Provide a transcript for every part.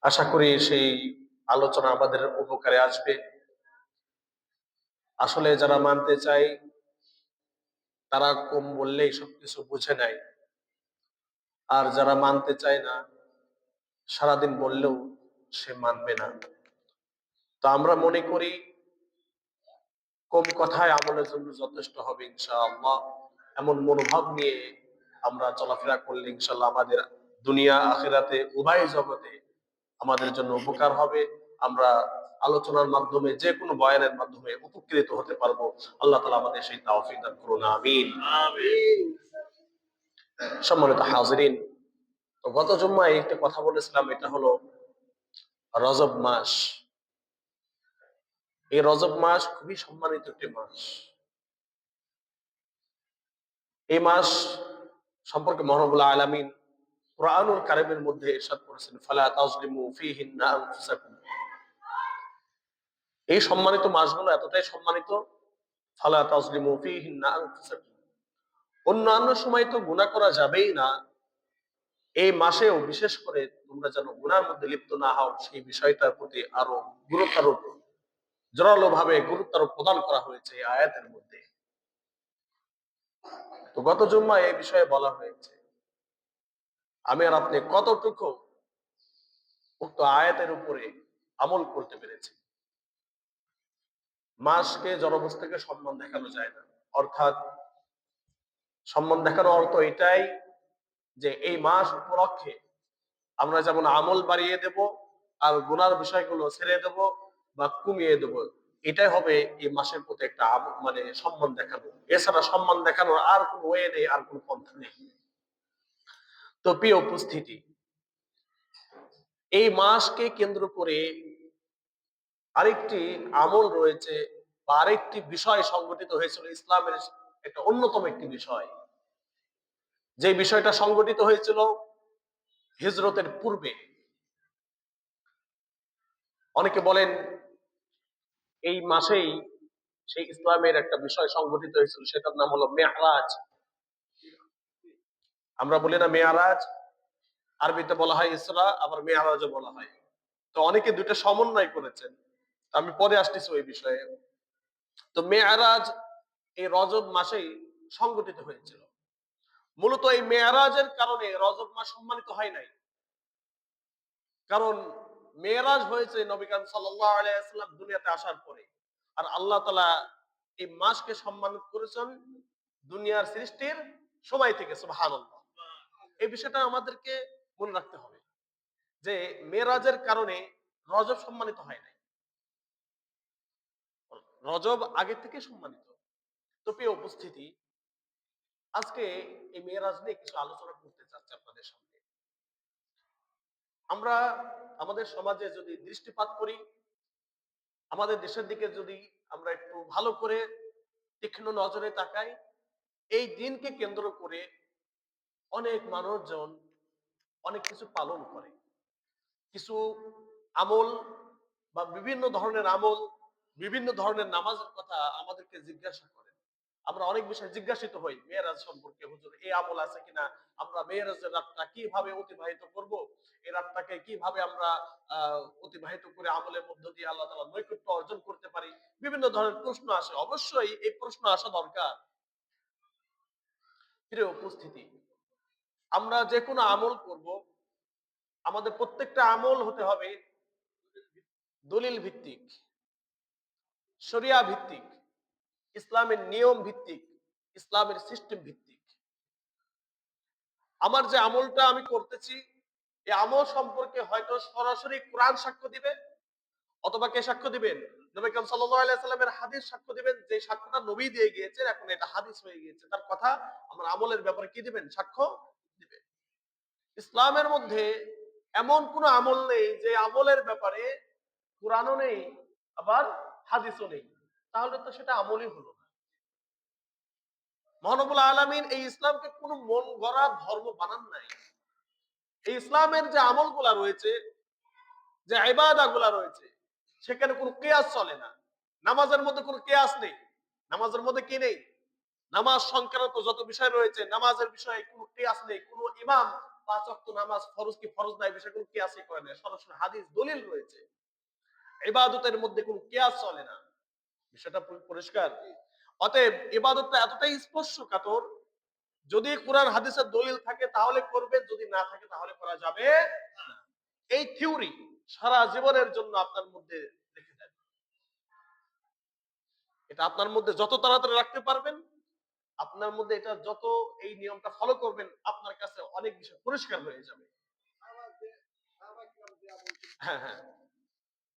আশা করি সেই আলোচনা আমাদের উপকারে আসবে। আসলে যারা মানতে চায় তারা কম বললেই সবকিছু বুঝে নেয়, আর যারা মানতে চায় না সারাদিন বললেও সে মানবে না। তো আমরা মনে করি কম কথায় আমলের জন্য যথেষ্ট হবে ইনশাআল্লাহ। এমন মনোভাব নিয়ে আমরা চলাফেরা করলে ইনশাআল্লাহ আমাদের দুনিয়া আখিরাতে উভয় জগতে আমাদের জন্য উপকার হবে। আমরা আলোচনার মাধ্যমে যে কোনো বয়ানের মাধ্যমে উপকৃত হতে পারবো। আল্লাহ তাআলা আমাদের সেই তৌফিক দান করুন, আমিন। সম্মানিত হাজিরিন, তো গত জুম্মায় একটা কথা বলেছিলাম, এটা হলো রজব মাস। এই রজব মাস খুবই সম্মানিত একটি মাস। এই মাস সম্পর্কে মহানবুল আলামিন কুরআনুল কারীমের মধ্যে ইরশাদ করেছেন, ফালা তাজলিমু ফীহিন্না আনফুসাকুম। এই সম্মানিত মাসগুলো এতটাই সম্মানিত, ফালা তাজলিমু ফীহিন্না আনফুসাকুম, অন্যান্য সময় তো গুনাহ করা যাবেই না, এই মাসেও বিশেষ করে তোমরা যেন গুনার মধ্যে লিপ্ত না হও, সেই বিষয়টার প্রতি আরো গুরুত্বারোপ, জোরালো ভাবে গুরুত্বারোপ প্রদান করা হয়েছে এই আয়াতের মধ্যে। তো গত জুম্মায় এই বিষয়ে বলা হয়েছে, আমি আর আপনি কতটুকু উক্ত আয়াতের উপরে আমল করতে পেরেছি। মাসকে জনবস্তুকে সম্মান দেখানো যায় না, অর্থাৎ সম্মান দেখানোর অর্থ এটাই যে এই মাস উপলক্ষে আমরা যেমন আমল বাড়িয়ে দেব আর গুনার বিষয়গুলো ছেড়ে দেব বা কমিয়ে দেব, এটাই হবে এই মাসের প্রতি একটা মানে সম্মান দেখানো। এছাড়া সম্মান দেখানোর আর কোনো ওয়ে নেই, আর কোনো পন্থা নেই। তো প্রিয় উপস্থিতি, এই মাসকে কেন্দ্র করে আরেকটি আমল রয়েছে বা আরেকটি বিষয় সংগঠিত হয়েছিল ইসলামের, একটা অন্যতম একটি বিষয়। যে বিষয়টা সংগঠিত হয়েছিল হিজরতের পূর্বে। অনেকে বলেন এই মাসেই সেই ইসলামের একটা বিষয় সংগঠিত হয়েছিল, সেটার নাম হলো মেয়ারাজ। আমরা বলি না মেয়ারাজ, আরবিতে বলা হয় ইসরা, আবার মেয়ারাজও বলা হয়। তো অনেকে দুটো সমন্বয় করেছেন, আমি পরে আসতেছি ওই বিষয়ে। তো মেয়ারাজ এই রজব মাসেই সংগঠিত হয়েছিল। মূলত এই মেয়ারাজের কারণে রজব মাস সম্মানিত হয় নাই, কারণ মেয়ারাজ হয়েছে নবী করিম সাল্লাল্লাহু আলাইহি ওয়াসাল্লাম দুনিয়াতে আসার পরে। আর আল্লাহ তাআলা এই মাসকে সম্মান করেছেন দুনিয়ার সৃষ্টির সময় থেকে। সুবহানাল্লাহ। এই বিষয়টা আমাদেরকে মনে রাখতে হবে যে মেরাজের কারণে রজব সম্মানিত হয় নাই, রজব আগে থেকে সম্মানিত। তো প্রিয় উপস্থিতি, আজকে এই মেরাজ নিয়ে কিছু আলোচনা করতে চাচ্ছি আপনাদের সামনে। আমরা আমাদের সমাজে যদি দৃষ্টিপাত করি, আমাদের দেশের দিকে যদি আমরা একটু ভালো করে তীক্ষ্ণ নজরে তাকাই, এই দিনকে কেন্দ্র করে অনেক মানুষজন অনেক কিছু পালন করে। কিছু আমল বা বিভিন্ন ধরনের আমল, বিভিন্ন ধরনের নামাজের কথা আমাদেরকে জিজ্ঞাসা করেন। আমরা অনেক বিষয় জিজ্ঞাসিত হই মেরাজ সম্পর্কে, হুজুর এই আমল আছে কিনা, আমরা মেরাজের রাতটা কিভাবে অতিবাহিত করব, এই রাতটাকে কিভাবে আমরা অতিবাহিত করে আমলের মধ্য দিয়ে আল্লাহ তাআলার নৈকট্য অর্জন করতে পারি। বিভিন্ন ধরনের প্রশ্ন আসে, অবশ্যই এই প্রশ্ন আসা দরকার। প্রিয় উপস্থিতি, আমরা যে কোনো আমল করব, আমাদের প্রত্যেকটা আমল হতে হবে দলিল ভিত্তিক, শরিয়া ভিত্তিক, ইসলামের নিয়ম ভিত্তিক, ইসলামের সিস্টেম ভিত্তিক। আমার যে আমলটা আমি করতেছি, এই আমল সম্পর্কে হয়তো সরাসরি কোরআন সাক্ষ্য দিবে, অথবা কে সাক্ষ্য দিবেন, নবী করিম সাল্লাল্লাহু আলাইহি সাল্লামের হাদিস সাক্ষ্য দিবেন। যে সাক্ষ্যটা নবী দিয়ে গিয়েছেন, এখন এটা হাদিস হয়ে গিয়েছে, তার কথা আমার আমলের ব্যাপারে কি দিবেন, সাক্ষ্য দিবেন। ইসলামের মধ্যে এমন কোন আমল নেই যে আমলের ব্যাপারে কোরআনও নেই আবার হাদিসও নেই, তাহলে তো সেটা আমলই হলো না। মহানবুল আলামিন এই ইসলামকে কোন মন গড়া ধর্ম বানান নাই। এই ইসলামের যে আমলগুলা রয়েছে, যে ইবাদত গুলা রয়েছে, সেখানে কোনো কিয়াস চলে না। নামাজের মধ্যে কোনো কিয়াস নেই। নামাজের মধ্যে কি নেই, নামাজ সংক্রান্ত যত বিষয় রয়েছে নামাজের বিষয়ে কোনো কিয়াস নেই। কোনো ইমাম পাঁচ ওয়াক্ত নামাজ ফরজ কি ফরজ নাই বিষয়গুলো কিয়াসই করে না, সরাসরি হাদিস দলিল রয়েছে। ইবাদতের মধ্যে কোনো কিয়াস চলে না, বিষয়টা পরিষ্কার। অতএব ইবাদতটা এতটাই স্পর্শকাতর, যদি কোরআন হাদিসের দলিল থাকে তাহলে করবে, যদি না থাকে তাহলে করা যাবে না। এই থিওরি সারা জীবনের জন্য আপনার মধ্যে রেখে দেন। এটা আপনার মধ্যে যত তাড়াতাড়ি রাখতে পারবেন, আপনার মধ্যে এটা যত এই নিয়মটা ফলো করবেন, আপনার কাছে অনেক বিষয় পরিষ্কার হয়ে যাবে। হ্যাঁ হ্যাঁ,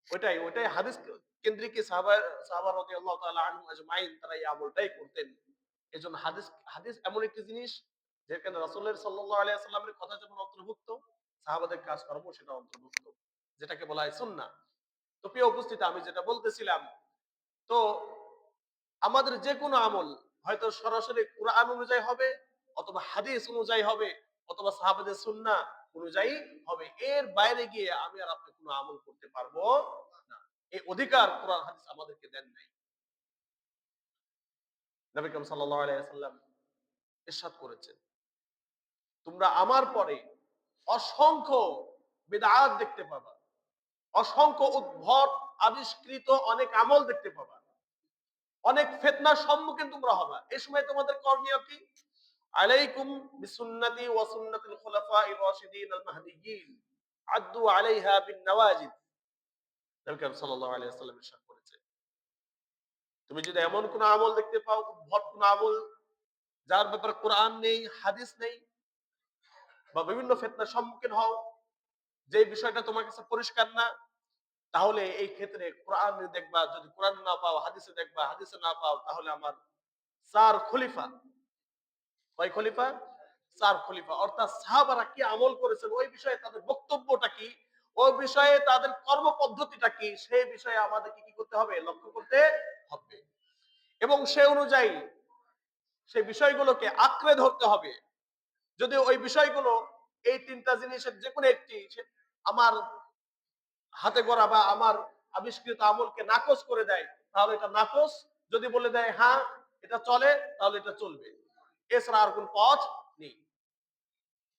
ওইটাই ওইটাই হাদিস কেন্দ্রিক সাহাবা সাহাবা রাদিয়াল্লাহু তাআলা আনহুম আজমাইন তারা এই আমলটাই করতেন। এজন্য হাদিস হাদিস এমন একটি জিনিস যেখানে রাসূলের সাল্লাল্লাহু আলাইহি ওয়াসাল্লামের কথা যেমন অন্তর্ভুক্ত, সাহাবাদের কাজকর্ম সেটা অন্তর্ভুক্ত, যেটাকে বলা হয় সুন্নাহ। তো প্রিয় উপস্থিতি, আমি যেটা বলতেছিলাম, তো আমাদের যে কোনো আমল হয়তো সরাসরি কোরআন অনুযায়ী হবে, অথবা হাদিস অনুযায়ী হবে, অথবা সাহাবাদের সুন্নাহ অনুযায়ী হবে। এর বাইরে গিয়ে আমি আর আপনি কোনো আমল করতে পারবো না। এই অধিকার কোরআন হাদিস আমাদেরকে দেন নাই। নবী করিম সাল্লাল্লাহু আলাইহি ওয়াসাল্লাম ইরশাদ করেছেন, তোমরা আমার পরে অসংখ্য বিদআত দেখতে পাবা, অসংখ্য উদ্ভট আবিষ্কৃত অনেক আমল দেখতে পাবা, অনেক ফিতনার সম্মুখীন তোমরা হবা। এই সময় তোমাদের করণীয় কি? আলাইকুম বিসুন্নতি ওয়া সুন্নাতিল খুলাফায়ে রাশিদিন আল মাহদিয়্যিন আদ্দু আলাইহা বিন নওয়াজিদ। নবী করিম সাল্লাল্লাহু আলাইহি ওয়াসাল্লাম ইরশাদ করেছেন, তুমি যদি এমন কোন আমল দেখতে পাও, উদ্ভট কোন আমল যার ব্যাপারে কোরআন নেই, হাদিস নেই, বা বিভিন্ন ফিতনার সম্মুখীন হও, যে বিষয়টা তোমার কাছে পরিষ্কার না, তাহলে এই ক্ষেত্রে কোরআনে দেখবা, যদি কোরআন না পাও হাদিসে দেখবা, হাদিসে না পাও তাহলে আমার চার খলিফা, কয় খলিফা? চার খলিফা, অর্থাৎ সাহাবারা কি আমল করেছেন, ওই বিষয়ে তাদের বক্তব্যটা কি, ওই বিষয়ে তাদের কর্ম পদ্ধতিটা কি, সেই বিষয়ে আমাদেরকে কি করতে হবে? লক্ষ্য করতে হবে, এবং সে অনুযায়ী সেই বিষয়গুলোকে আঁকড়ে ধরতে হবে। যদি ওই বিষয়গুলো, এই তিনটা জিনিসের যে কোনো একটি আমার হাতে গড়া বা আমার আবিষ্কৃত আমলকে নাকচ করে দেয়, তাহলে এটা নাকচ। যদি বলে দেয় হ্যাঁ এটা চলে, তাহলে এটা চলবে, এছাড়া আর কোন পথ নেই।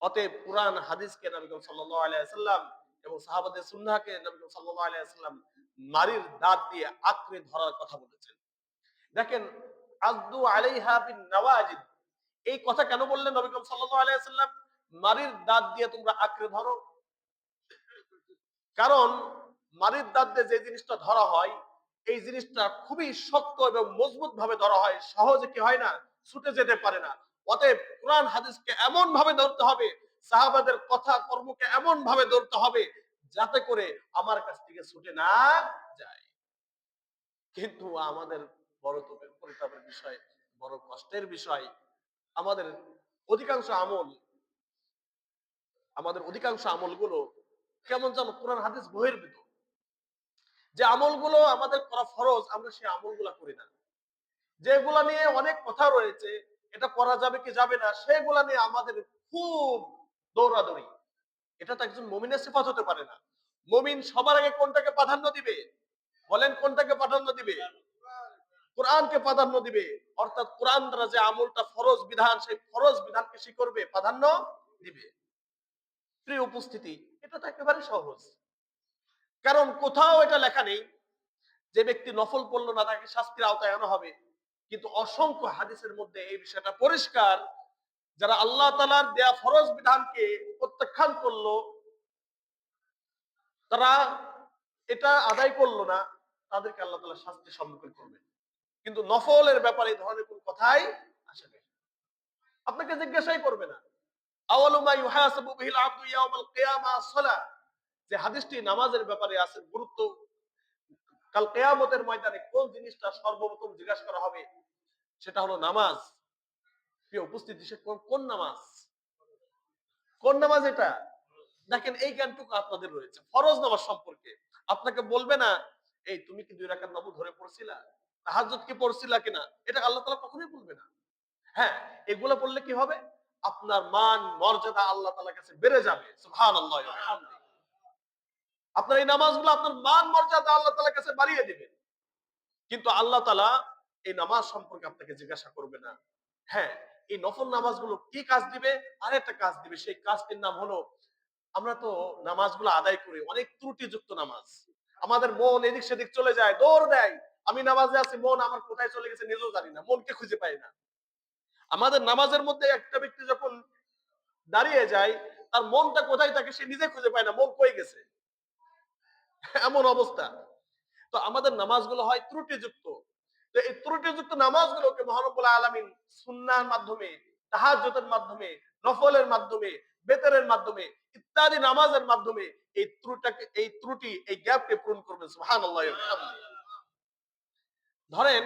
অতএব কুরআন হাদিসকে নবী করিম সাল্লাল্লাহু আলাইহি ওয়াসাল্লাম এবং সাহাবাদের সুন্নাহকে নবী করিম সাল্লাল্লাহু আলাইহি ওয়াসাল্লাম নারীর দাঁত দিয়ে আঁকড়ে ধরার কথা বলেছেন। দেখেন, আদু আলাইহা বিন নওয়াজিদ, এই কথা কেন বললেন নবী করিম সাল্লাল্লাহু আলাইহি ওয়াসাল্লাম? নারীর দাঁত দিয়ে তোমরা আঁকড়ে ধরো। কারণ নারীর দাঁত দিয়ে যে জিনিসটা ধরা হয়, এই জিনিসটা খুবই শক্ত এবং মজবুত ভাবে ধরা হয়, সহজে কি হয় না, ছুটে যেতে পারে না। অতএব কোরআন হাদিসকে এমন ভাবে ধরতে হবে, সাহাবাদের কথা কর্মকে এমন ভাবে ধরতে হবে, যাতে করে আমার কাছ থেকে ছুটে না যায়। কিন্তু আমাদের বড় পরিতাপের বিষয়, বড় কষ্টের বিষয়, আমাদের অধিকাংশ আমল, আমাদের অধিকাংশ আমলগুলো কেমন যেন কোরআন হাদিস বহির্ভূত। যে আমলগুলো আমাদের করা ফরজ, আমরা সেই আমলগুলো করি না। যেগুলা নিয়ে অনেক কথা রয়েছে, এটা করা যাবে কি যাবে না, সেগুলা নিয়ে আমাদের খুব দৌড়াদৌড়ি। এটা তো একজন মুমিনের সিফাত হতে পারে না। মুমিন সবার আগে কোনটাকে প্রাধান্য দিবে? বলেন, কোনটাকে প্রাধান্য দিবে? কোরআনকে প্রাধান্য দিবে। অর্থাৎ কোরআন দ্বারা যে আমলটা ফরজ বিধান, সেই ফরজ বিধানকে সে করবে, প্রাধান্য দিবে। প্রিয় উপস্থিতি, এটা তো একেবারে সহজ। কারণ কোথাও এটা লেখা নেই যে ব্যক্তি নফল পড়লো না তাকে শাস্তির আওতায় আনা হবে। কিন্তু অসংখ্য হাদিসের মধ্যে এই বিষয়টা পরিষ্কার, যারা আল্লাহ তাআলার দেয়া ফরজ বিধানকে প্রত্যাখ্যান করলো, তারা এটা আদায় করলো না, তাদেরকে আল্লাহ তাআলা শাস্তির সম্মুখীন করবে। কিন্তু নফলের ব্যাপারে এই ধরনের কোন কথাই আসে না, আপনাকে জিজ্ঞাসাই করবে না। আওয়ালু মা ইউহাসাবু বিহিল আবদু ইয়াউমাল কিয়ামা আস-সালাহ, যে হাদিসটি নামাজের ব্যাপারে আছে গুরুত্ব, কাল কিয়ামতের ময়দানে কোন জিনিসটা সর্বপ্রথম জিজ্ঞাসা করা হবে, সেটা হলো নামাজ। প্রিয় উপস্থিতি, সে কোন নামাজ? কোন নামাজ এটা? দেখেন, এই জ্ঞানটুকু আপনাদের রয়েছে ফরজ নামাজ সম্পর্কে। আপনাকে বলবে না, এই তুমি কি 2 রাকাত নফল ধরে পড়ছিলা, তাহাজ্জুদ কি পড়ছিলা কিনা, এটা আল্লাহ তাআলা কখনোই বলবে না। হ্যাঁ, এগুলো পড়লে কি হবে? আপনার মান মর্যাদা আল্লাহ তাআলার কাছে বেড়ে যাবে। সুবহানাল্লাহি ওয়া বিহামদিহি। আপনার এই নামাজগুলো আপনার মান মর্যাদা আল্লাহ তাআলার কাছে বাড়িয়ে দিবে। কিন্তু আল্লাহ তাআলা এই নামাজ সম্পর্কে আপনাকে জিজ্ঞাসা করবে না। হ্যাঁ, এই নফল নামাজগুলো কি কাজ দিবে? আরেকটা কাজ দিবে, সেই কাজটির নাম হলো, আমরা তো নামাজগুলো আদায় করি অনেক ত্রুটিযুক্ত নামাজ। আমাদের মন এদিক সেদিক চলে যায়, দৌড় দেয়। আমি নামাজে আছি, মন আমার কোথায় চলে গেছে নিজেও জানি না, মনকে খুঁজে পাই না। আমাদের নামাজের মধ্যে একটা ব্যক্তি যখন দাঁড়িয়ে যায়, তার মনটা কোথায় থাকে সে নিজে খুঁজে পায় না, মন কই গেছে, এমন অবস্থা। তো আমাদের নামাজগুলো হয় ত্রুটিযুক্ত। তো এই ত্রুটিযুক্ত নামাজগুলোকে মহানবুল আলামিন সুন্নাহর মাধ্যমে, তাহাজ্জুদের মাধ্যমে, নফলের মাধ্যমে, বেতরের মাধ্যমে ইত্যাদি নামাজের মাধ্যমে এই ত্রুটি, এই গ্যাপকে পূরণ করবেন। সুবহানাল্লাহ ওয়া বিহামদিহি। ধরেন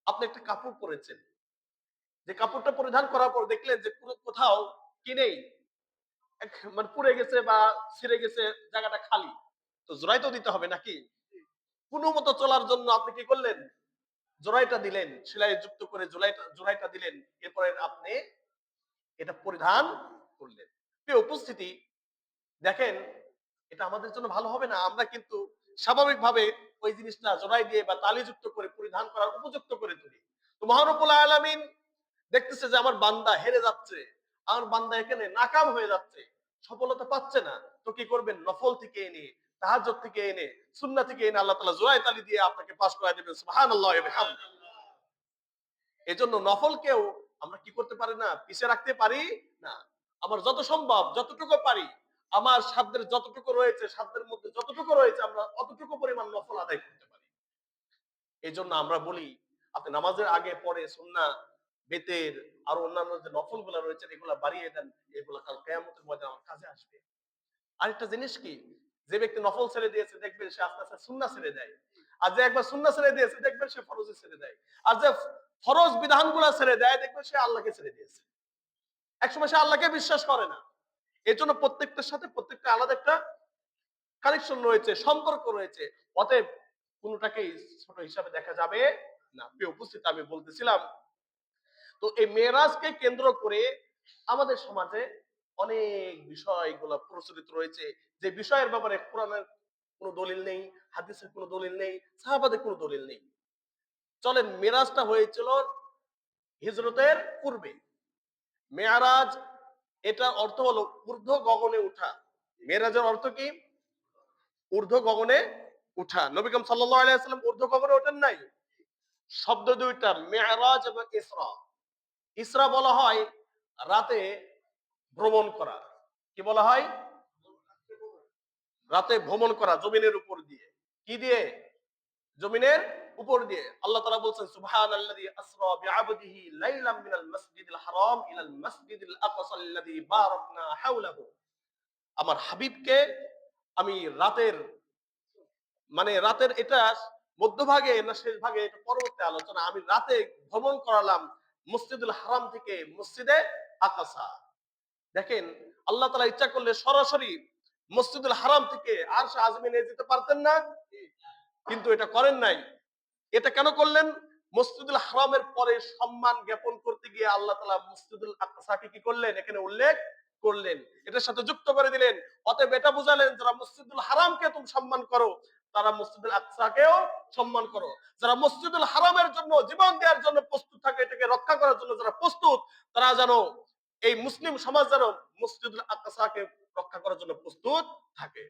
আপনি একটা কাপড় পরেছেন, যে কাপড়টা পরিধান করার পর দেখলেন যে কোথাও কি নেই, মানে পুড়ে গেছে বা ছিঁড়ে গেছে, জায়গাটা খালি। তো জোড়াই তো দিতে হবে নাকি? কোনো মতো চলার জন্য আপনি কি করলেন? জোড়াইটা দিলেন, সেলাই যুক্ত করে জোড়াইটা দিলেন। এরপরে আপনি এটা পরিধান করলেন। প্রিয় উপস্থিতি, দেখেন এটা আমাদের জন্য ভালো হবে না। আমরা কিন্তু স্বাভাবিকভাবে ওই জিনিসটা জোড়াই দিয়ে বা তালিযুক্ত করে পরিধান করার উপযুক্ত করে তুলি। তো মহানবুল আলামিন দেখতেছে যে আমার বান্দা হেরে যাচ্ছে, আমার বান্দা এখানে নাকাম হয়ে যাচ্ছে, সফলতা পাচ্ছে না। তো কি করবেন? নফল থেকে এনে, তাহাজ্জুদ থেকে এনে, সুন্নাহ থেকে এনে আল্লাহ তাআলা জোড়াই তালি দিয়ে আপনাকে পাস করায় দেবেন। সুবহানাল্লাহ ওয়া বিহামদিহি। এজন্য নফলকেও আমরা কি করতে পারি না, পিছিয়ে রাখতে পারি না। আমার যত সম্ভব, যতটুকু পারি, আমার সাধ্যের যতটুকু রয়েছে, সাধ্যের মধ্যে যতটুকু রয়েছে, আমরা অতটুকু পরিমাণ নফল আদায় করতে পারি। এই জন্য আমরা বলি, আপনি নামাজের আগে পরে সুন্নাহ, বেতের, আর অন্যান্য যে নফল গুলা রয়েছে এগুলা বাড়িয়ে দেন। এগুলা কাল কিয়ামতের ময়দানে আমার কাজে আসবে। আরেকটা জিনিস কি, যে ব্যক্তি নফল ছেড়ে দিয়েছে দেখবেন সে আস্তে আস্তে সুন্নাহ ছেড়ে দেয়। আর যে একবার সুন্নাহ ছেড়ে দিয়েছে দেখবেন সে ফরজ ছেড়ে দেয়। আর যে ফরজ বিধানগুলো ছেড়ে দেয় দেখবেন সে আল্লাহকে ছেড়ে দিয়েছে। একসময় সে আল্লাহকে বিশ্বাস করে না। এর জন্য প্রত্যেকটার সাথে প্রত্যেকটা আলাদা একটা কানেকশন রয়েছে, সম্পর্ক রয়েছে। অতএব কোনটাকেই ছোট হিসাবে দেখা যাবে না। প্রিয় উপস্থিতি, আমি বলতেছিলাম, তো এই মেরাজকে কেন্দ্র করে আমাদের সমাজে অনেক বিষয়গুলো প্রচলিত রয়েছে, যে বিষয়ের ব্যাপারে কোরআনের কোনো দলিল নেই, হাদিসের কোনো দলিল নেই, সাহাবাদের কোনো দলিল নেই। চলেন, মেরাজটা হয়েছিল হিজরতের পূর্বে। মেয়ারাজ, এটার অর্থ হলো ঊর্ধ্ব গগনে উঠা। মেরাজের অর্থ কি? ঊর্ধ্ব গগনে উঠা। নবী করিম সাল্লাল্লাহু আলাইহি ওয়াসাল্লাম ঊর্ধ্ব গগনে ওঠেন নাই? শব্দ দুইটা, মেরাজ এবং ইসরা। ইসরা বলা হয় রাতে ভ্রমণ করা। কি বলা হয়? রাতে ভ্রমণ করা জমিনের উপর দিয়ে। কি দিয়ে? জমিনের উপর দিয়ে। আল্লাহ তাআলা বলছেন, সুবহানাল্লাযী আসরা বিআবদিহি লাইলাম মিনাল মাসজিদিল হারাম ইলাল মাসজিদিল আকসা আল্লাযী বারাকনা হাওলাহু। আমার হাবিবকে আমি রাতের, মানে রাতের এটা মধ্যভাগে না শেষ ভাগে, এটা পরবর্তী আলোচনা, আমি রাতে ভ্রমণ করালাম মসজিদুল হারাম থেকে মসজিদে আকসা। দেখেন, আল্লাহ তাআলা ইচ্ছা করলে সরাসরি মসজিদুল হারাম থেকে আরশ আযমিনে যেতে পারতেন না? কিন্তু এটা করেন নাই। এটা কেন করলেন? মসজিদুল হারামের পরে সম্মান জ্ঞাপন করতে গিয়ে আল্লাহ তাআলা মসজিদুল আকসাকে কি করলেন? এখানে উল্লেখ করলেন, এটার সাথে যুক্ত করে দিলেন। অতএব এটা বুঝালেন, যারা মসজিদুল হারামকে তুমি সম্মান করো, তারা মসজিদুল আকসাকেও সম্মান করো। যারা মসজিদুল হারামের জন্য জীবন দেওয়ার জন্য প্রস্তুত থাকে, এটাকে রক্ষা করার জন্য যারা প্রস্তুত, তারা যেন, এই মুসলিম সমাজ যেন মসজিদুল আকসাকে রক্ষা করার জন্য প্রস্তুত থাকে।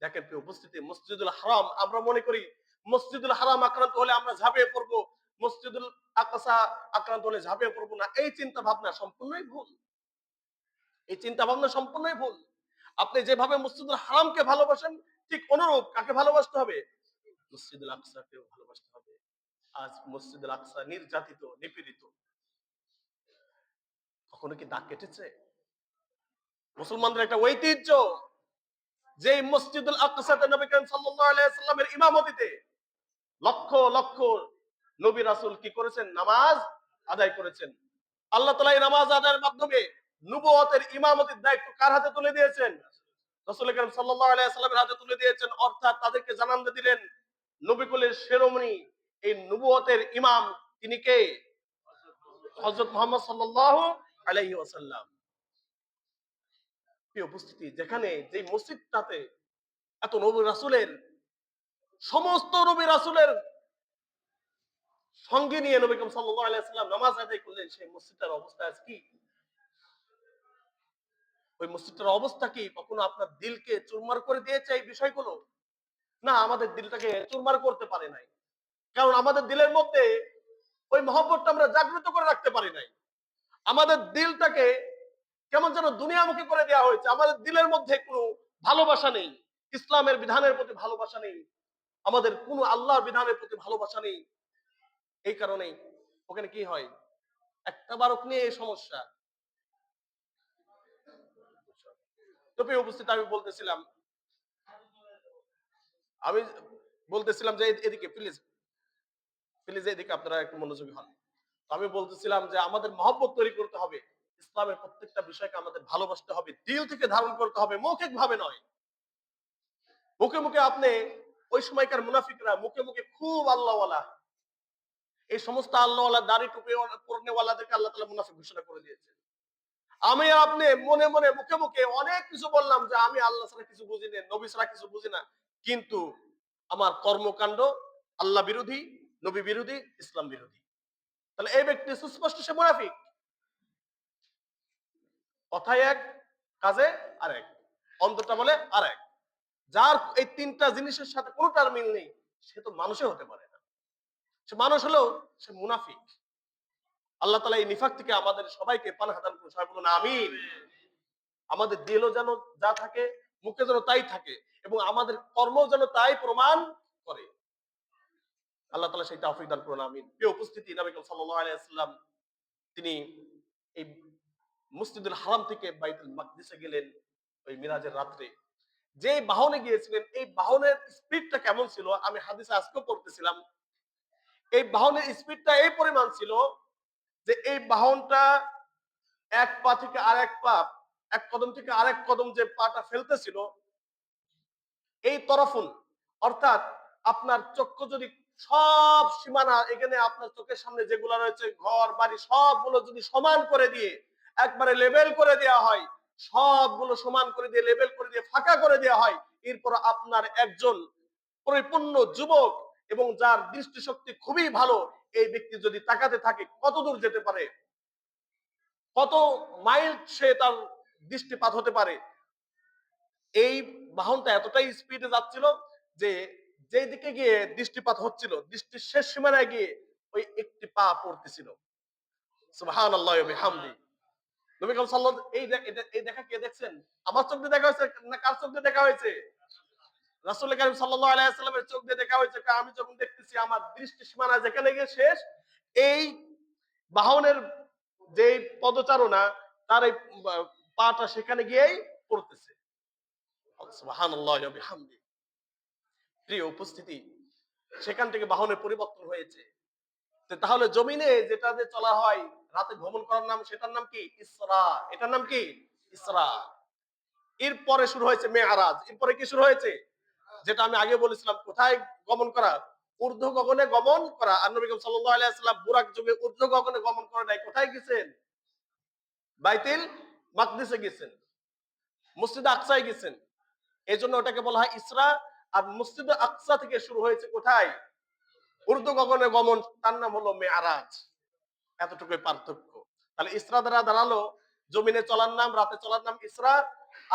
দেখেন প্রিয় উপস্থিতি, মসজিদুল হারাম, আমরা মনে করি মসজিদুল হারাম আক্রান্ত হলে আমরা ঝাঁপিয়ে পড়বো, মসজিদুল আকসা আক্রান্ত হলে ঝাঁপিয়ে পড়বো না। এই চিন্তা ভাবনা সম্পূর্ণই ভুল। এই চিন্তা ভাবনা সম্পূর্ণই ভুল। আপনি যেভাবে মসজিদুল হারামকে ভালোবাসেন, ঠিক অনুরূপ কাকে ভালোবাসতে হবে? মসজিদুল আকসাকেও ভালোবাসতে হবে। আজ মসজিদুল আকসা নির্যাতিত, নিপীড়িত, কখনো কি দাগ কেটেছে? মুসলমানদের একটা ঐতিহ্য, যে মসজিদুল আকসাতে নবী করিম সাল্লাল্লাহু আলাইহি ওয়াসাল্লামের ইমামতিতে লক্ষ লক্ষ নবী রাসূল কি করেছেন? নামাজ আদায় করেছেন। আল্লাহ তাআলা এই নামাজ আদায়ের মাধ্যমে নবুয়তের ইমামতির দায়িত্ব কার হাতে তুলে দিয়েছেন? রাসূল করিম সাল্লাল্লাহু আলাইহি ওয়াসাল্লামের হাতে তুলে দিয়েছেন। অর্থাৎ তাদেরকে জানান দিলেন, নবীকুলের শিরোমণি, এই নবুয়তের ইমাম তিনি কে? হযরত মুহাম্মদ সাল্লাল্লাহু আলাইহি ওয়াসাল্লাম। প্রিয় উপস্থিতি, যেখানে যে মসজিদটাতে এত নবী রাসূলের, সমস্ত নবী রাসূলের সঙ্গে নিয়ে নবী করিম সাল্লাল্লাহু আলাইহি ওয়াসাল্লাম নামাজ আদায় করলেন, সেই মসজিদটার অবস্থা আজ কি? ওই মসজিদটার অবস্থা কি? কখনো আপনার দিলকে চুরমার করে দিয়েছে এই বিষয়গুলো? না, আমাদের দিলটাকে চুরমার করতে পারে নাই। কারণ আমাদের দিলের মধ্যে ওই মহব্বতটা আমরা জাগ্রত করে রাখতে পারি নাই। আমাদের দিলটাকে কেমন যেন দুনিয়ামুখী করে দেওয়া হয়েছে। আমাদের দিলের মধ্যে কোনো ভালোবাসা নেই, ইসলামের বিধানের প্রতি ভালোবাসা নেই, আমাদের কোনো আল্লাহর বিধানের প্রতি ভালোবাসা নেই। এই কারণেই ওখানে কি হয়, একটা বারক নিয়ে এই সমস্যা। তো প্রিয় উপস্থিত, আমি বলতেছিলাম যে এদিকে প্লিজ, প্লিজ এদিকে আপনারা একটু মনোযোগী হন। আমি বলতেছিলাম যে আমাদের মহব্বত তৈরি করতে হবে, ইসলামের প্রত্যেকটা বিষয়কে আমাদের ভালোবাসতে হবে, দিল থেকে ধারণ করতে হবে, মৌখিক ভাবে নয়। মুখে মুখে আপনি, ওই সময়কার মুনাফিকরা মুখে মুখে খুব আল্লাহওয়ালা, এই সমস্ত আল্লাহওয়ালা দাড়ি টুপি পরনেওয়ালাদেরকে আল্লাহ তাআলা মুনাফিক ঘোষণা করে দিয়েছে। আমি আপনি মনে মনে মুখে মুখে অনেক কিছু বললাম যে আমি আল্লাহ ছাড়া কিছু বুঝি না, নবী ছাড়া কিছু বুঝি না, কিন্তু আমার কর্মকাণ্ড আল্লাহ বিরোধী, নবী বিরোধী, ইসলাম বিরোধী। তাহলে এই ব্যক্তি সুস্পষ্ট সে মুনাফিক। কথায় এক, কাজে আরেক, অন্তরটা বলে আরেক। যার এই তিনটা জিনিসের সাথে কোনোটার মিল নেই, সে তো মানুষে হতে পারে না। সে মানুষ হলেও সে মুনাফিক। আল্লাহ তাআলা এই নিফাক থেকে আমাদের সবাইকে পানাহ দান করুন। সবাই বলুন আমিন। আমাদের দিলও যেন যা থাকে, মুখে যেন তাই থাকে, এবং আমাদের কর্ম যেন তাই প্রমাণ করে। আল্লাহ তাআলা সেই তৌফিক দান করুন আমিন। প্রিয় উপস্থিতি, নবী করিম সাল্লাল্লাহু আলাইহি ওয়াসাল্লাম তিনি এই মসজিদুল হারাম থেকে বাইতুল মাকদিসে গেলেন ওই মিরাজের রাত্রে। যে বাহনে গিয়েছিলেন, এই বাহনের স্পিডটা কেমন ছিল, আমি হাদিসে আজকেও পড়তেছিলাম। এই বাহনের স্পিডটা এই পরিমাণ ছিল যে এই বাহনটা এক পা থেকে আরেক পা, এক কদম থেকে আরেক কদম যে পাটা ফেলতেছিল, এই তরফুন, অর্থাৎ আপনার চক্ষু যদি সব সীমানা, এখানে আপনার চোখের সামনে যেগুলো রয়েছে ঘর বাড়ি সবগুলো যদি সমান করে দিয়ে একবারে লেভেল করে দেওয়া হয়, সবগুলো সমান করে দিয়ে লেভেল করে দিয়ে ফাঁকা করে দেওয়া হয়, এরপর আপনার একজন পরিপূর্ণ যুবক এবং যার দৃষ্টিশক্তি খুবই ভালো, এই ব্যক্তি যদি তাকাতে থাকে কত দূর যেতে পারে, কত মাইল সে তার দৃষ্টিপাত হতে পারে। এই বাহনটা এতটাই স্পিডে যাচ্ছিল যে যেই দিকে গিয়ে দৃষ্টিপাত হচ্ছিল, দৃষ্টির শেষ সীমানায় গিয়ে ওই একটি পা পড়তেছিল। সুবহানাল্লাহি ওয়া বিহামদি। নবী করিম সাল্লাল্লাহু এই দেখা কে দেখছেন? আমার চোখ দিয়ে দেখা হয়েছে না কার চোখ দিয়ে দেখা হয়েছে? রাসূল করিম সাল্লাল্লাহু আলাইহি ওয়াসাল্লামের চোখ দিয়ে দেখা হয়েছে। আমি যখন দেখতেছি আমার দৃষ্টি সীমানা যেখানে গিয়ে শেষ, এই বাহনের যে পদচারণা, তার এই পাটা সেখানে গিয়েই পড়তেছে। সুবহানাল্লাহি ওয়া বিহামদি। প্রিয় উপস্থিতি, সেখান থেকে বাহনের পরিবর্তন হয়েছে। তাহলে জমিনে যেটা যে চলা হয়, রাতে ভ্রমণ করার নাম, সেটার নাম কি? ইসরা। এটার নাম কি? ইসরা। এরপরে শুরু হয়েছে মেআরাজ। এরপরে কি শুরু হয়েছে? যেটা আমি আগে বলেছিলাম, কোথায় গমন করা? ঊর্ধ্ব গগনে গমন করা। আর নবী করিম সাল্লাল্লাহু আলাইহি ওয়াসাল্লাম বুরাক যুগে ঊর্ধ্ব গগনে গমন করে নাই। কোথায় গেছেন? বাইতুল মাকদিসে গেছেন, মসজিদে আকসায় গেছেন। এজন্য ওটাকে বলা হয় ইসরা। আর মসজিদে আকসা থেকে শুরু হয়েছে কোথায়? ঊর্ধ্ব গগনে গমন, তার নাম হলো মেআরাজ। এতটুকুই পার্থক্য। তাহলে ইসরা দ্বারা দাঁড়ালো জমিনে চলার নাম, রাতে চলার নাম ইসরা,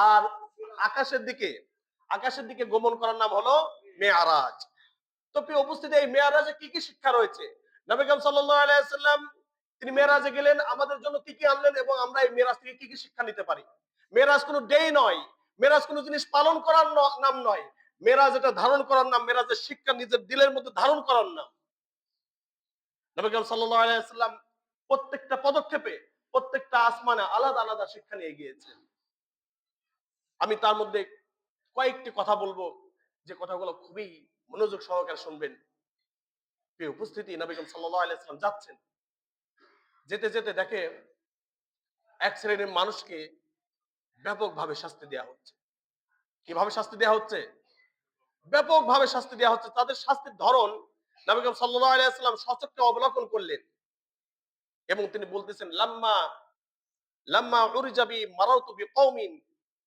আর আকাশের দিকে, আকাশের দিকে গমন করার নাম হলো মেআরাজ। তো প্রিয় উপস্থিতি, এই মেয়ারাজে কি কি শিক্ষা রয়েছে? নবী করিম সাল্লাল্লাহু আলাইহি ওয়াসাল্লাম তিনি মেরাজে গেলেন, আমাদের জন্য কি কি আনলেন, এবং আমরা এই মেরাজ থেকে কি কি শিক্ষা নিতে পারি? মেরাজ কোনো ডে নয়, মেরাজ কোনো জিনিস পালন করার নাম নয়, মেরাজ এটা ধারণ করার নাম, মেরাজের শিক্ষা নিজের দিলের মধ্যে ধারণ করার নাম। নবী করিম সাল্লাল্লাহু আলাইহি ওয়াসাল্লাম প্রত্যেকটা পদক্ষেপে, প্রত্যেকটা আসমানে আলাদা আলাদা শিক্ষা নিয়ে গিয়েছেন। আমি তার মধ্যে কয়েকটি কথা বলবো, যে কথাগুলো খুবই মনোযোগ সহকারে শুনবেন। প্রিয় উপস্থিতি, নবী করিম সাল্লাল্লাহু আলাইহি ওয়াসাল্লাম যাচ্ছেন, যেতে যেতে দেখে এক শ্রেণীর মানুষকে ব্যাপকভাবে শাস্তি দেওয়া হচ্ছে। কিভাবে শাস্তি দেওয়া হচ্ছে? ব্যাপকভাবে শাস্তি দেওয়া হচ্ছে। তাদের শাস্তির ধরন নবী করিম সাল্লাল্লাহু আলাইহি ওয়াসাল্লাম সচক্ষে অবলোকন করলেন, এবং তিনি বলতেছেন, লাম্মা লাম্মা উরজাবি মারাতু বিকওমিন,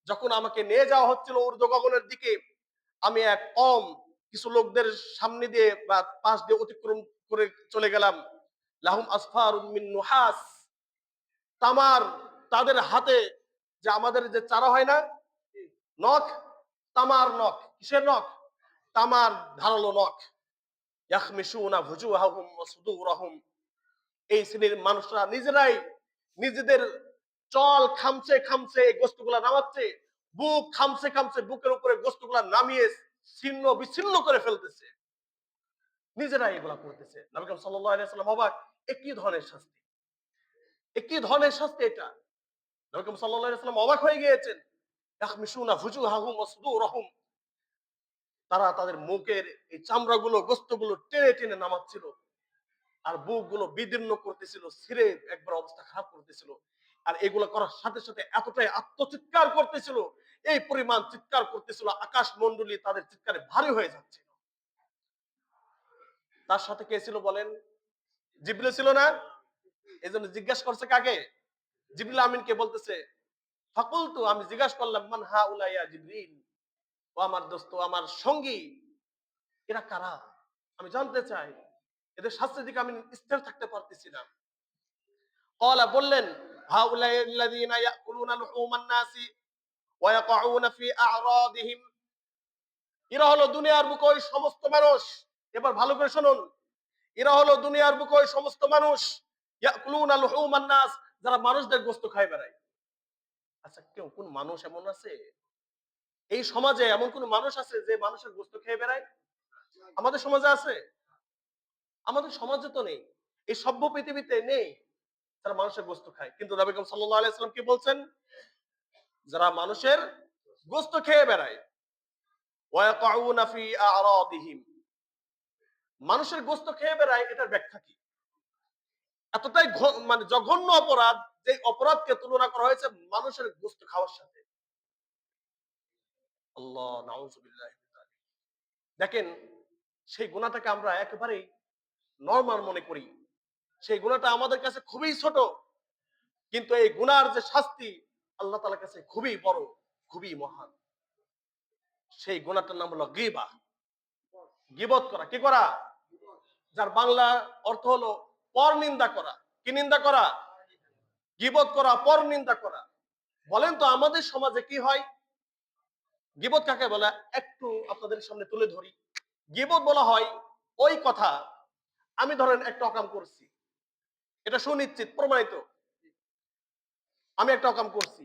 যখন আমাকে নিয়ে যাওয়া হচ্ছিল ঊর্ধ্ব গগনের দিকে, আমি এক কওম, কিছু লোকদের সামনে দিয়ে বা পাশ দিয়ে অতিক্রম করে চলে গেলাম। লাহুম আসফারুম মিন নুহাস, তামার, তাদের হাতে যে আমাদের যে চারা হয় না নখ, তামার নখ। কিসের নখ? তামার ধারালো নখ। ইয়াখমিশুনা ফুজুহাহুম ওয়া সুদুরহুম, এই শ্রেণীর মানুষরা নিজেরাই নিজেদের চল খামচে খামচে এই গোস্তগুলা নামাচ্ছে, বুক খামচে খামচে বুকের উপরে গোস্তগুলা নামিয়ে ছিন্ন বিচ্ছিন্ন করে ফেলতেছে, নিজেরাই এগুলা করতেছে। নবী করিম সাল্লাল্লাহু আলাইহি ওয়াসাল্লাম অবাক, এ কি ধরনের শাস্তি, এ কি ধরনের শাস্তি এটা? নবী করিম সাল্লাল্লাহু আলাইহি ওয়াসাল্লাম অবাক হয়ে গিয়েছেন। ইয়াখমিশুনা ফুজুহাহুম ওয়া সুদুরহুম, তারা তাদের মুখের এই চামড়াগুলো গোস্তগুলো টেনে টেনে নামাচ্ছিল, আর বুকগুলো বিদীর্ণ করতেছিল, ছিঁড়ে একবার অবস্থা খারাপ করতেছিল। আর এগুলো করার সাথে সাথে এতটাই আত্মচিৎকার করতেছিল, এই পরিমাণ চিৎকার করতেছিল, আকাশ মণ্ডলী তাদের চিৎকারে ভারী হয়ে যাচ্ছে। তার সাথে কে ছিল বলেন? জিবরিল ছিল না? এই জন্য জিজ্ঞাসা করছে কাকে? জিবরিল আমিনকে বলতেছে, ফাকুলতু, আমি জিজ্ঞাসা করলাম, মান হাউলা ইয়া জিবরিল, ও আমার দোস্ত, আমার সঙ্গী, এরা কারা? আমি জানতে চাই, এদের শাস্তির দিকে আমি স্থির থাকতে পারতেছি না। ক্বালা, বললেন, হাউলাই আল্লাযীনা ইয়াকুলুনা লুহুমান নাসি ওয়া ইয়াকউনা ফি আ'রাদিহিম, এরা হলো দুনিয়ার বুকে ওই সমস্ত মানুষ, এবার ভালো করে শুনুন, এরা হলো দুনিয়ার বুকে ওই সমস্ত মানুষ, ইয়াকুলুনা লুহুমান নাস, যারা মানুষদের গোশত খায় বেড়ায়। আচ্ছা, কেউ কোন মানুষ এমন আছে এই সমাজে, এমন কোন মানুষ আছে যে মানুষের গোশত খেয়ে বেড়ায়? আমাদের সমাজে আছে? আমাদের সমাজে তো নেই, এই সভ্য পৃথিবীতে নেই যারা মানুষের গোশত খায়। কিন্তু নবী করিম সাল্লাল্লাহু আলাইহি ওয়াসাল্লাম কি বলছেন? যারা মানুষের গোশত খেয়ে বেড়ায়, ওয়া ইয়াকউনা ফি আ'রাদিহিম, মানুষের গোশত খেয়ে বেড়ায়, এটার ব্যাখ্যা কি? এতটাই মানে জঘন্য অপরাধ, যে অপরাধকে তুলনা করা হয়েছে মানুষের গোশত খাওয়ার সাথে। আল্লাহ, নাউযুবিল্লাহি মিন যালিক। দেখেন, সেই গুনাহটাকে আমরা একেবারেই নরমাল মনে করি, সেই গুনাহটা আমাদের কাছে খুবই ছোট, কিন্তু এই গুনার যে শাস্তি আল্লাহ তাআলার কাছে খুবই বড়, খুবই মহান। সেই গুনাহটার নাম হলো গীবাহ, গীবত করা। কি করা? যার বাংলা অর্থ হলো পর নিন্দা করা। কি নিন্দা করা? গীবত করা, পর নিন্দা করা। বলেন তো আমাদের সমাজে কি হয়? গীবত কাকে বলে একটু আপনাদের সামনে তুলে ধরি। গীবত বলা হয় ওই কথা, আমি ধরেন একটা অকাম করছি, এটা সুনিশ্চিত প্রমাণিত, আমি একটা অকাম করছি,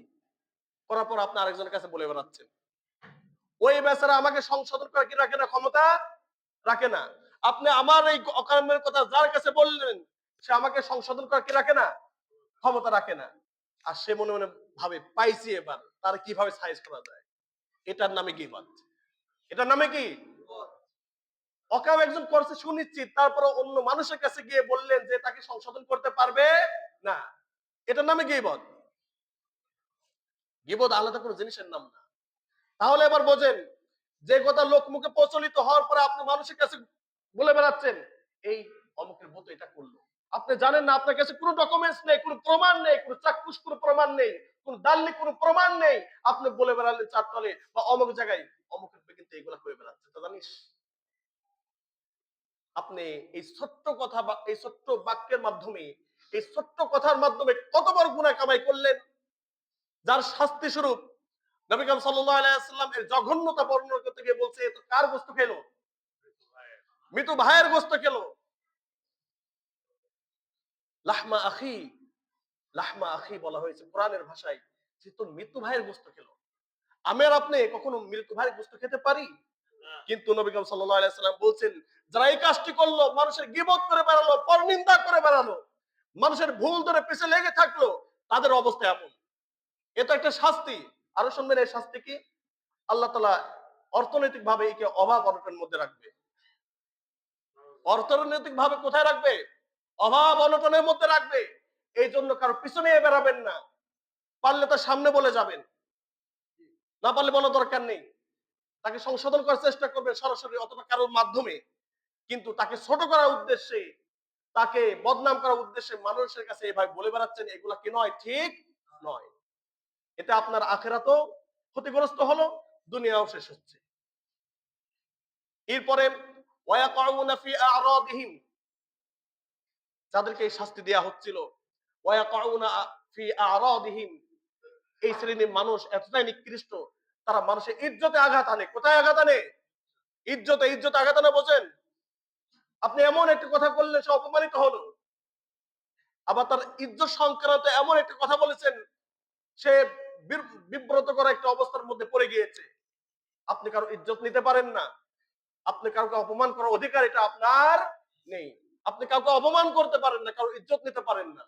করার পর আপনি আরেকজনের কাছে বলে বেড়াচ্ছেন, ওই বেচারা আমাকে সংশোধন করে কি রাখে না, ক্ষমতা রাখে না। আপনি আমার এই অকামের কথা যার কাছে বললেন, সে আমাকে সংশোধন করে কি রাখে না, ক্ষমতা রাখে না। আর সে মনে মনে ভাবে পাইছি, এবার তার কিভাবে সাইজ করা যায়। এটার নামে গীবত। এটার নামে কি? অকাম একজন করছে সুনিশ্চিত, তারপরে অন্য মানুষের কাছে গিয়ে বললেন যে তাকে সংশোধন করতে পারবে না, এটার নামে গীবত। গীবত আলাদা কোনো জিনিসের নাম না। তাহলে এবার বোঝেন, যে কথা লোক মুখে প্রচলিত হওয়ার পরে আপনি মানুষের কাছে বলে বেড়াচ্ছেন, এই অমুকের মতো এটা করলো, আপনি জানেন না, আপনার কাছে কোনো ডকুমেন্টস নেই, কোনো প্রমাণ নেই, কোনো চাক্ষুষ কোনো প্রমাণ নেই, কোনো দালিলিক কোনো প্রমাণ নেই, আপনি বলে বেড়ালেন চারতলে বা অমুক জায়গায় অমুকের কিন্তু এগুলা করে বেড়াচ্ছে, তা জানিস? আপনি এই ছোট্ট কথা বা এই ছোট্ট বাক্যের মাধ্যমে, এই ছোট্ট কথার মাধ্যমে কত বড় গুনাহ কামাই করলেন, যার শাস্তি স্বরূপ নবী করিম সাল্লাল্লাহু আলাইহি ওয়াসাল্লাম এর জঘন্যতা বর্ণনা করতে গিয়ে বলছে, এ তো কার গোশত খেলো? মৃত ভাইয়ের গোশত খেলো। লাহমা আখি, লাহমা আখি বলা হয়েছে কোরআনের ভাষায়, যে তোর মৃত্যু ভাইয়ের গোশত খেলো। আমি আর আপনি কখনো মৃত্যু ভাইয়ের গোশত খেতে পারি? কিন্তু নবী করিম সাল্লাল্লাহু আলাইহি ওয়াসাল্লাম বলছেন, যারা এই কাজটি করলো, মানুষের গীবত করে বেড়ালো, পরনিন্দা করে বেড়ালো, মানুষের ভুল ধরে পিছে লেগে থাকলো, তাদের অবস্থা এমন। এটা একটা শাস্তি। আরো শুনবেন, এই শাস্তি কি? আল্লাহ তাআলা অর্থনৈতিক ভাবে একে অভাব অনটনের মধ্যে রাখবে। অর্থনৈতিক ভাবে কোথায় রাখবে? অভাব অনটনের মধ্যে রাখবে। এই জন্য কারো পিছনে বেড়াবেন না, পারলে তার সামনে বলে যাবেন, না পারলে বলার দরকার নেই। তাকে সংশোধন করার চেষ্টা করবেন সরাসরি অথবা কারোর মাধ্যমে, কিন্তু তাকে ছোট করার উদ্দেশ্যে, তাকে বদনাম করার উদ্দেশ্যে মানুষের কাছে এভাবে বলে বেড়াচ্ছেন, এগুলা কি নয়, ঠিক নয়। এটা আপনার আখিরাতও ক্ষতিগ্রস্ত হলো, দুনিয়াও শেষ হচ্ছে। এরপরে ওয়ায়াকাউনা ফি আ'রাদিহিম, যাদেরকে এই শাস্তি দেওয়া হচ্ছিল, ওয়ায়াকাউনা ফি আরাদিহিম, এই শ্রেণীর মানুষ এতটাই নিকৃষ্ট, তারা মানুষের ইজ্জতে আঘাত আনে। কোথায় আঘাত আনে? ইজ্জতে আঘাত আনে। বোঝেন, আপনি এমন একটা কথা করলে সে অপমানিত হলো, আবার তার ইজ্জত সংক্রান্ত এমন একটা কথা বলেছেন, সে বিব্রত করা একটা অবস্থার মধ্যে পড়ে গিয়েছে। আপনি কারো ইজ্জত নিতে পারেন না, আপনি কাউকে অপমান করার অধিকার এটা আপনার নেই। আপনি কাউকে অপমান করতে পারেন না, কারো ইজ্জত নিতে পারেন না।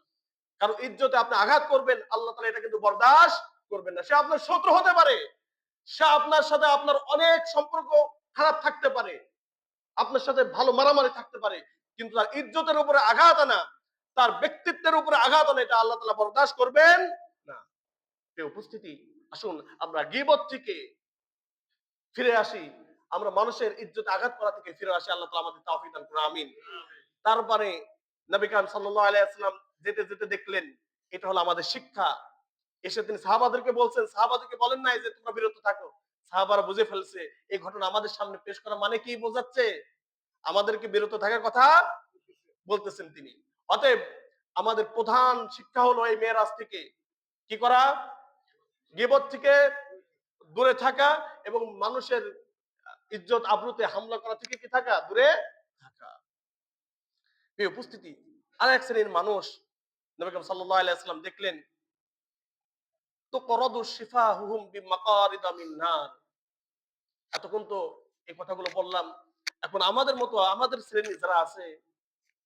কারো ইজ্জতে আপনি আঘাত করবেন, আল্লাহ তাআলা এটা কিন্তু বরদাস্ত করবেন না। সে আপনার শত্রু হতে পারে, সে আপনার সাথে আপনার অনেক সম্পর্ক খারাপ থাকতে পারে, আপনার সাথে ভালো মারামারি থাকতে পারে, কিন্তু তার ইজ্জতের উপরে আঘাত আনা, তার ব্যক্তিত্বের উপরে আঘাত আনা, এটা আল্লাহ তাআলা বরদাস্ত করবেন না। প্রিয় উপস্থিতি, আসুন আমরা গীবত থেকে ফিরে আসি, আমরা মানুষের ইজ্জতে আঘাত করা থেকে ফিরে আসি। আল্লাহ তাআলা আমাদের তৌফিক দান করুন, আমিন। তারপরে নবী করিম সাল্লাল্লাহু আলাইহি ওয়াসাল্লাম যেতে যেতে দেখলেন এটা হলো আমাদের শিক্ষা। এসে তিনি সাহাবাদেরকে বলছেন, সাহাবাদেরকে বলেন নাই যে তোমরা বিরত থাকো। সাহাবারা বুঝে ফেলছে এই ঘটনা আমাদের সামনে পেশ করা মানে কি বোঝাচ্ছে, আমাদেরকে বিরত থাকার কথা বলতেছেন তিনি। অতএব আমাদের প্রধান শিক্ষা হলো এই মেরাজ থেকে কি করা, গীবত থেকে দূরে থাকা এবং মানুষের ইজ্জত আবরুতে হামলা করা থেকে কি থাকা, দূরে থাকা। এই উপস্থিতি, আর এক শ্রেণীর মানুষ নবী করিম সাল্লাল্লাহু আলাইহি ওয়াসাল্লাম দেখলেন তুকরাদু শিফাহুহুম বিমাকারিদা মিন নার। এতক্ষণ তো এই কথাগুলো বললাম, এখন আমাদের মতো আমাদের শ্রেণী যারা আছে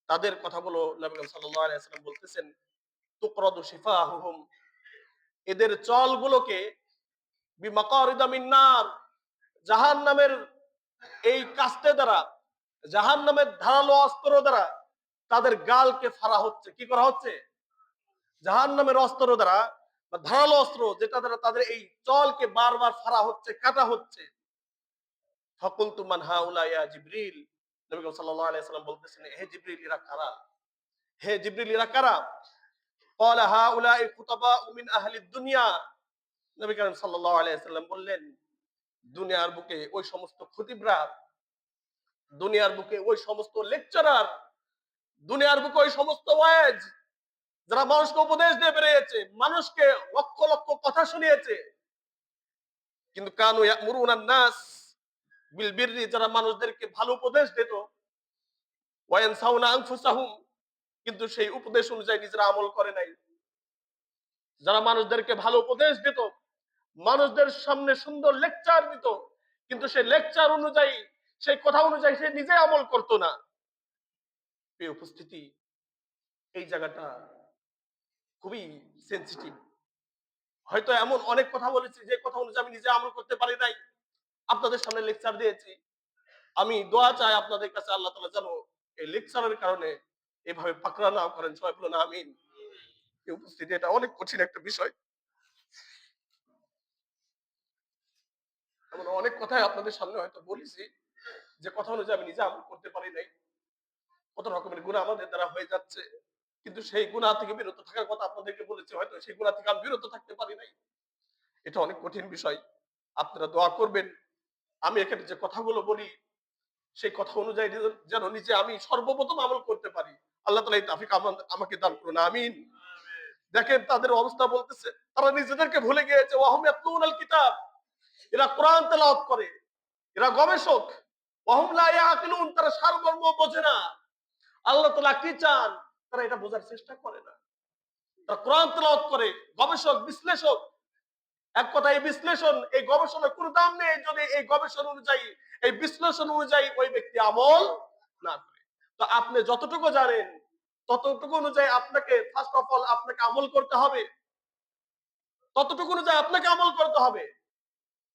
তাদের কথাগুলো নবী করিম সাল্লাল্লাহু আলাইহি ওয়াসাল্লাম বলতেছেন, তুকরাদু শিফাহুহুম, এদের চলগুলোকে বিমাকারিদা মিন নার, জাহান্নামের এই কাস্তে দ্বারা, জাহান্নামের ধারালো অস্ত্র দ্বারা তাদের গালকে ফাড়া হচ্ছে। কি করা হচ্ছে? জাহান্নামের অস্ত্র দ্বারা বা ধারালো অস্ত্র যেটা দ্বারা তাদের এই চলকে বারবার ফাড়া হচ্ছে, কাটা হচ্ছে। ফাকুলতু মান হাউলা ইয়া জিবরিল, নবী সাল্লাল্লাহু আলাইহি ওয়াসাল্লাম বলতেছেন, হে জিবরিল এরা কারা? হে জিবরিল এরা কারা? ক্বালা হাউলাই খুতাবাউ মিন আহলিদ দুনিয়া, নবী করিম সাল্লাল্লাহু আলাইহি ওয়াসাল্লাম বললেন, দুনিয়ার বুকে ওই সমস্ত খতিবরা, দুনিয়ার বুকে ওই সমস্ত লেকচারার, দুনিয়ার বুকে ওই সমস্ত ওয়াজ যারা মানুষকে উপদেশ দিয়ে বেরিয়েছে, মানুষকে লক্ষ লক্ষ কথা শুনিয়েছে, কিন্তু কানু ইয়ামুরুনান নাস বিল বিররি, যারা মানুষদেরকে ভালো উপদেশ দিত, ওয়া ইয়ানসাউনা আনফুসাহুম, কিন্তু সেই উপদেশ অনুযায়ী নিজেরা আমল করে নাই। যারা মানুষদেরকে ভালো উপদেশ দিত, মানুষদের সামনে সুন্দর লেকচার দিত, কিন্তু সেই লেকচার অনুযায়ী, সেই কথা অনুযায়ী সে নিজে আমল করত না। এই উপস্থিতি, এই জায়গাটা খুবই সেনসিটিভ। হয়তো এমন অনেক কথা বলেছি যে কথা অনুযায়ী আমি নিজে আমল করতে পারি নাই, আপনাদের সামনে লেকচার দিয়েছি। আমি দোয়া চাই আপনাদের কাছে, আল্লাহ তাআলা যেন এই লেকচারের কারণে এভাবে পাকড়া না করেন। সবাই বলুন আমিন। এই উপস্থিতি, এটা অনেক কঠিন একটা বিষয়। এমন অনেক কথাই আপনাদের সামনে হয়তো বলেছি যে কথা অনুযায়ী আমি নিজে আমল করতে পারি নাই। কত রকমের গুনাহ আমাদের দ্বারা হয়ে যাচ্ছে, কিন্তু সেই গুনাহ থেকে বিরত থাকার কথা আপনাদেরকে বলেছি, হয়তো সেই গুনাহ থেকে আমি বিরত থাকতে পারি নাই। এটা অনেক কঠিন বিষয়। আপনারা দোয়া করবেন আমি এখানে যে কথাগুলো বলি সেই কথা অনুযায়ী যেন নিজে আমি সর্বপ্রথম আমল করতে পারি। আল্লাহ তাআলা এই তৌফিক আমাকে দান করুন, আমিন। দেখেন তাদের অবস্থা বলতেছে, তারা নিজেদেরকে ভুলে গিয়েছে। ওয়াহুম ইয়াতলুনাল কিতাব, এরা কোরআন তেলাওয়াত করে, এরা গবেষক। ওয়াহুম লা ইয়াকিলুন, তারা সারমর্ম বোঝে না। আল্লাহ তাআলা কি চান তারা এটা বোঝার চেষ্টা করে না। তারা কোরআন তেলাওয়াত করে, গবেষক, বিশ্লেষক। এক কথা, এই বিশ্লেষণ, এই গবেষণার কোনো দাম নেই যদি এই গবেষণা অনুযায়ী, এই বিশ্লেষণ অনুযায়ী ওই ব্যক্তি আমল না করে। তো আপনি যতটুকু জানেন ততটুকু অনুযায়ী আপনাকে ফার্স্ট অফ অল আপনাকে আমল করতে হবে, ততটুকু অনুযায়ী আপনাকে আমল করতে হবে।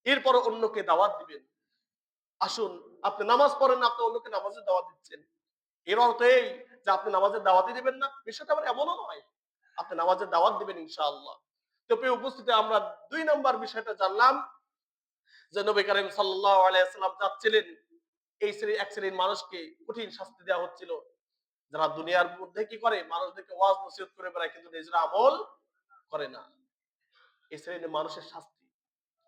এরপর অন্যকে দাওয়াত দিবেন। আসুন, আপনি নামাজ পড়েন না, আপনি অন্যকে নামাজের দাওয়াত দিচ্ছেন, এর অর্থ এই যে আপনি নামাজের দাওয়াতই দিবেন না? বিষয়টা আবার এমনও নয়, আপনি নামাজের দাওয়াত দিবেন ইনশাআল্লাহ। তো প্রিয় উপস্থিতি, আমরা 2 নাম্বার বিষয়টা জানলাম যে নবী করিম সাল্লাল্লাহু আলাইহি ওয়াসাল্লাম চাচ্ছিলেন এই এক শ্রেণীর মানুষকে কঠিন শাস্তি দেওয়া হচ্ছিল, যারা দুনিয়ার মধ্যে কি করে, মানুষদেরকে ওয়াজ নসিহত করে বেড়ায় কিন্তু নিজেরা আমল করে না। এই শ্রেণীর মানুষের শাস্তি,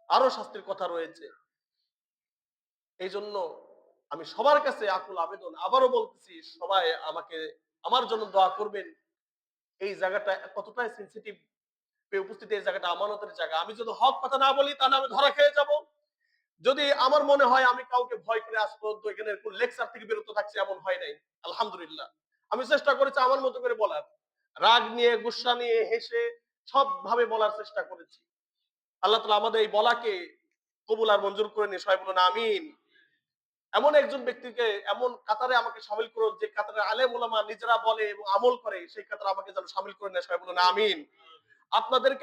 আরো শাস্তির কথা রয়েছে। এই জন্য আমি সবার কাছে আকুল আবেদন, আবারও বলতেছি, সবাই আমাকে আমার জন্য দোয়া করবেন। এই জায়গাটা কতটাই সেনসিটিভ উপস্থিতি, এই জায়গাটা আমানতের জায়গা। আমি যদি হক কথা না বলি তাহলে আমি ধরা খেয়ে যাব। যদি আমার মনে হয় আমি কাউকে ভয় করে আজ পর্যন্ত এখানে কোন লেকচার থেকে বিরত থাকছি, এমন হয় নাই। আলহামদুলিল্লাহ। আমি চেষ্টা করেছি আমার মতো করে বলার। রাগ নিয়ে, গুসা নিয়ে, হেসে সবভাবে বলার চেষ্টা করেছি। আল্লাহ তাআলা আমাদের এই বলাকে কবুল আর মঞ্জুর করে নিয়ে সবাই বলুন আমিন। এমন একজন ব্যক্তিকে এমন কাতারে আমাকে শামিল করুন যে কাতারে আলেম ওলামা নিজেরা বলে এবং আমল করে, সেই কাতারে আমাকে যেন শামিল করে নেয়, সবাই বলুন আমিন। আপনাদেরকে